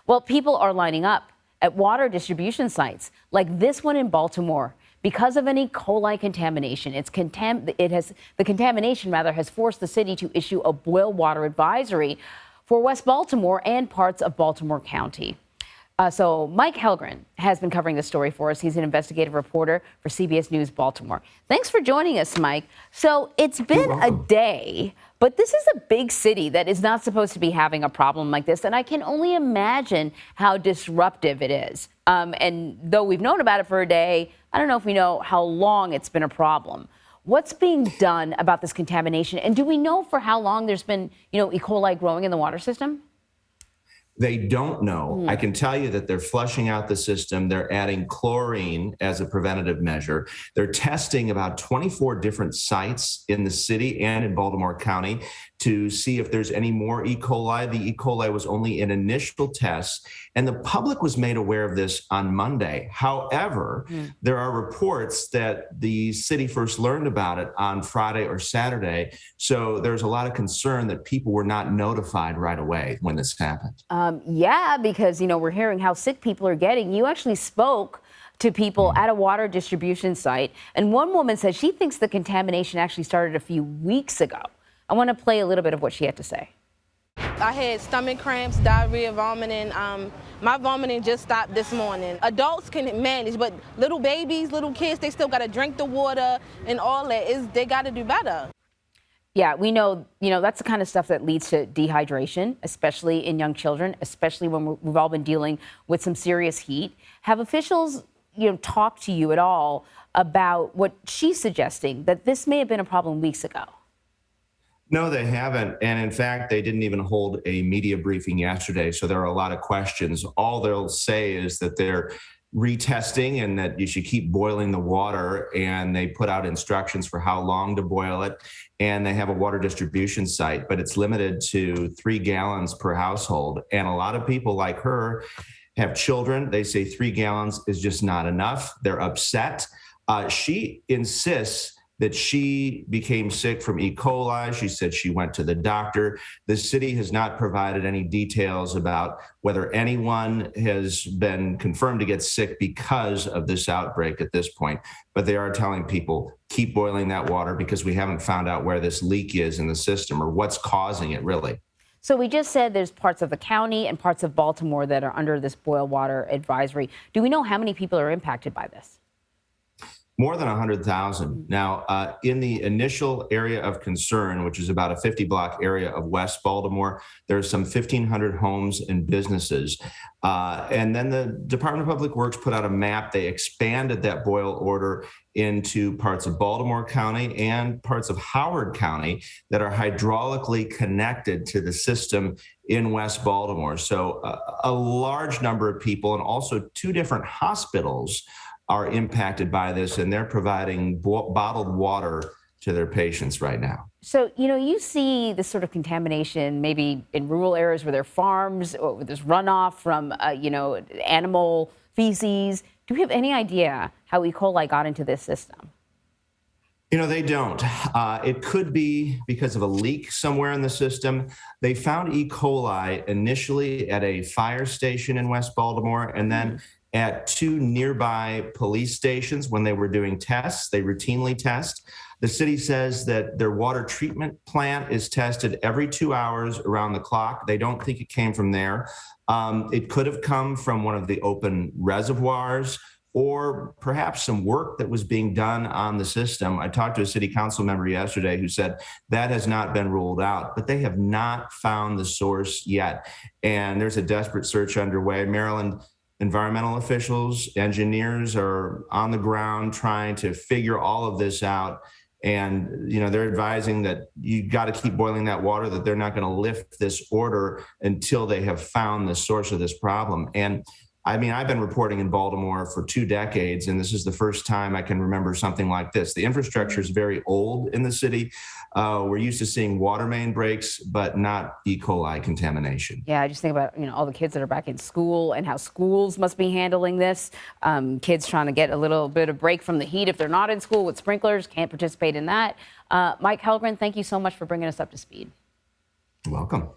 Well, people are lining up at water distribution sites like this one in Baltimore because of an E. coli contamination. The contamination has forced the city to issue a boil water advisory for West Baltimore and parts of Baltimore County. So Mike Hellgren has been covering this story for us. He's an investigative reporter for CBS News Baltimore. Thanks for joining us, Mike. So it's been a day, but this is a big city that is not supposed to be having a problem like this. And I can only imagine how disruptive it is. And though we've known about it for a day, I don't know if we know how long it's been a problem. What's being done about this contamination? And do we know for how long there's been, E. coli growing in the water system? They don't know. I can tell you that they're flushing out the system. They're adding chlorine as a preventative measure. They're testing about 24 different sites in the city and in Baltimore County to see if there's any more E. coli. The E. coli was only an initial test, and the public was made aware of this on Monday. However, there are reports that the city first learned about it on Friday or Saturday. So there's a lot of concern that people were not notified right away when this happened. Yeah, because, we're hearing how sick people are getting. You actually spoke to people at a water distribution site, and one woman said she thinks the contamination actually started a few weeks ago. I want to play a little bit of what she had to say. I had stomach cramps, diarrhea, vomiting. My vomiting just stopped this morning. Adults can manage, but little babies, little kids, they still got to drink the water and all that. They got to do better. Yeah, we know, that's the kind of stuff that leads to dehydration, especially in young children, especially when we've all been dealing with some serious heat. Have officials, talked to you at all about what she's suggesting, that this may have been a problem weeks ago? No, they haven't. And in fact, they didn't even hold a media briefing yesterday. So there are a lot of questions. All they'll say is that they're retesting and that you should keep boiling the water, and they put out instructions for how long to boil it, and they have a water distribution site, but it's limited to 3 gallons per household. And a lot of people like her have children. They say 3 gallons is just not enough. They're upset. She insists that she became sick from E. coli. She said she went to the doctor. The city has not provided any details about whether anyone has been confirmed to get sick because of this outbreak at this point. But they are telling people, keep boiling that water because we haven't found out where this leak is in the system or what's causing it, really. So we just said there's parts of the county and parts of Baltimore that are under this boil water advisory. Do we know how many people are impacted by this? More than 100,000. Now, in the initial area of concern, which is about a 50-block area of West Baltimore, there's some 1,500 homes and businesses. And then the Department of Public Works put out a map. They expanded that boil order into parts of Baltimore County and parts of Howard County that are hydraulically connected to the system in West Baltimore. So a large number of people, and also 2 different hospitals are impacted by this, and they're providing bottled water to their patients right now. So, you see this sort of contamination maybe in rural areas where there are farms or where there's runoff from, animal feces. Do we have any idea how E. coli got into this system? They don't. It could be because of a leak somewhere in the system. They found E. coli initially at a fire station in West Baltimore, and then at 2 nearby police stations when they were doing tests. They routinely test. The city says that their water treatment plant is tested every 2 hours around the clock. They don't think it came from there. It could have come from one of the open reservoirs, or perhaps some work that was being done on the system. I talked to a city council member yesterday who said that has not been ruled out, but they have not found the source yet. And there's a desperate search underway. Maryland environmental officials, engineers are on the ground trying to figure all of this out. And, they're advising that you got to keep boiling that water, that they're not going to lift this order until they have found the source of this problem. And I've been reporting in Baltimore for 2 decades, and this is the first time I can remember something like this. The infrastructure is very old in the city. We're used to seeing water main breaks, but not E. coli contamination. Yeah, I just think about, all the kids that are back in school and how schools must be handling this. Kids trying to get a little bit of break from the heat if they're not in school with sprinklers, can't participate in that. Mike Hellgren, thank you so much for bringing us up to speed. You're welcome.